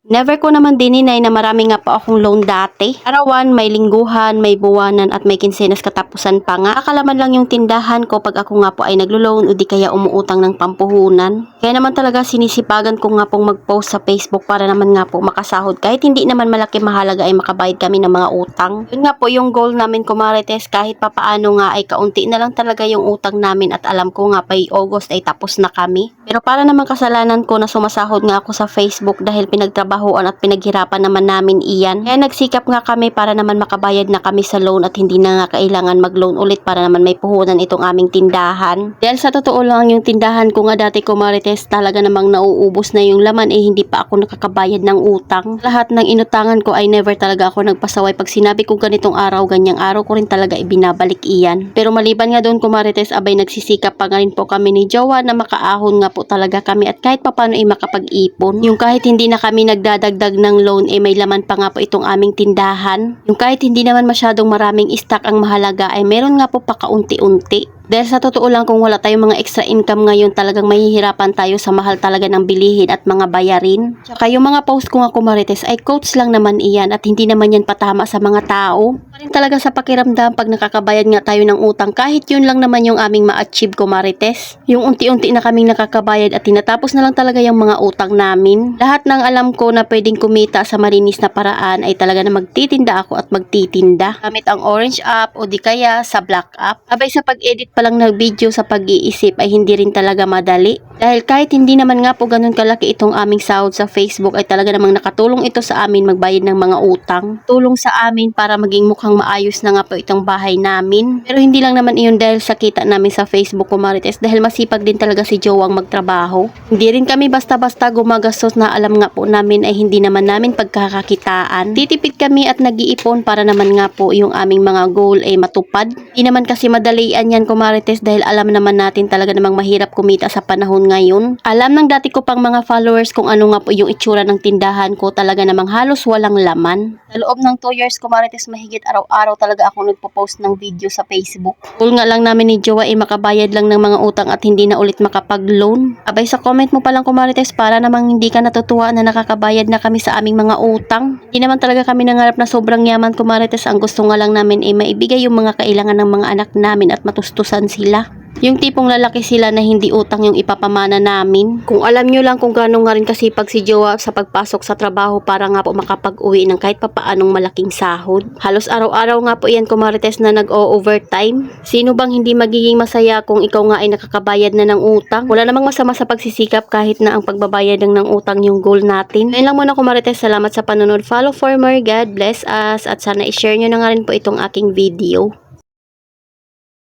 Never ko naman dininay na marami nga po akong loan dati. Arawan, may lingguhan, may buwanan at may kinsenas katapusan pa nga. Akalaman lang yung tindahan ko pag ako nga po ay naglo-loan o di kaya umuutang ng pampuhunan. Kaya naman talaga sinisipagan ko nga pong mag-post sa Facebook para naman nga po makasahod. Kahit hindi naman malaki mahalaga ay makabayad kami ng mga utang. Yun nga po yung goal namin kumarites, kahit papaano nga ay kaunti na lang talaga yung utang namin at alam ko nga by August ay tapos na kami. Pero para naman kasalanan ko na sumasahod nga ako sa Facebook dahil pinagtrabaho at pinaghirapan naman namin iyan. Kaya nagsikap nga kami para naman makabayad na kami sa loan at hindi na nga kailangan mag-loan ulit para naman may puhunan itong aming tindahan. Dahil sa totoo lang yung tindahan ko nga dati ko marites talaga namang nauubos na yung laman hindi pa ako nakakabayad ng utang. Lahat ng inutangan ko ay never talaga ako nagpasaway. Pag sinabi ko ganitong araw, ganyang araw ko rin talaga ibinabalik iyan. Pero maliban nga doon ko marites abay nagsisikap pa nga rin po kami ni Jowa na makaahon nga po talaga kami at kahit papano ay makapag-ipon. Yung kahit hindi na kami nagdadagdag ng loan may laman pa nga po itong aming tindahan. Yung kahit hindi naman masyadong maraming stock ang mahalaga ay meron nga po pakaunti-unti. Dahil sa totoo lang kung wala tayong mga extra income ngayon talagang mahihirapan tayo sa mahal talaga ng bilihin at mga bayarin. Tsaka yung mga post ko nga kumarites ay quotes lang naman iyan at hindi naman yan patama sa mga tao. Pa rin talaga sa pakiramdam pag nakakabayad nga tayo ng utang kahit yun lang naman yung aming ma-achieve kumarites. Yung unti-unti na kaming nakakabayad at tinatapos na lang talaga yung mga utang namin. Lahat ng alam ko na pwedeng kumita sa malinis na paraan ay talaga na magtitinda ako at magtitinda. Gamit ang Orange app o di kaya sa Black app. Abay sa pag-edit pa lang ng video sa pag-iisip ay hindi rin talaga madali. Dahil kahit hindi naman nga po ganun kalaki itong aming sahod sa Facebook ay talaga namang nakatulong ito sa amin magbayad ng mga utang. Tulong sa amin para maging mukhang maayos na nga po itong bahay namin. Pero hindi lang naman iyon dahil sa kita namin sa Facebook kumarites dahil masipag din talaga si Jowang magtrabaho. Hindi rin kami basta-basta gumagastos na alam nga po namin ay hindi naman namin pagkakakitaan. Titipid kami at nag-iipon para naman nga po yung aming mga goal ay matupad. Hindi naman kasi madalian yan kumarites dahil alam naman natin talaga namang mahirap kumita sa panahon ngayon. Alam ng dati ko pang mga followers kung ano nga po yung itsura ng tindahan ko, talaga namang halos walang laman. Sa loob ng 2 years kumarites mahigit araw-araw talaga ako nagpo-post ng video sa Facebook. Goal nga lang namin ni Jowa ay makabayad lang ng mga utang at hindi na ulit makapag-loan. Abay sa comment mo palang kumarites para namang hindi ka natutuwa na nakakabayad na kami sa aming mga utang. Hindi naman talaga kami nangarap na sobrang yaman kumarites, ang gusto nga lang namin ay maibigay yung mga kailangan ng mga anak namin at matustusan sila. Yung tipong lalaki sila na hindi utang yung ipapamana namin. Kung alam nyo lang kung gano'n nga rin kasipag si Jowa sa pagpasok sa trabaho para nga po makapag-uwi ng kahit papaanong malaking sahod. Halos araw-araw nga po yan kumarites na nag-o-overtime. Sino bang hindi magiging masaya kung ikaw nga ay nakakabayad na ng utang? Wala namang masama sa pagsisikap kahit na ang pagbabayad ng utang yung goal natin. Ngayon lang muna kumarites, salamat sa panonood. Follow for more. God bless us at sana i-share nyo na nga rin po itong aking video.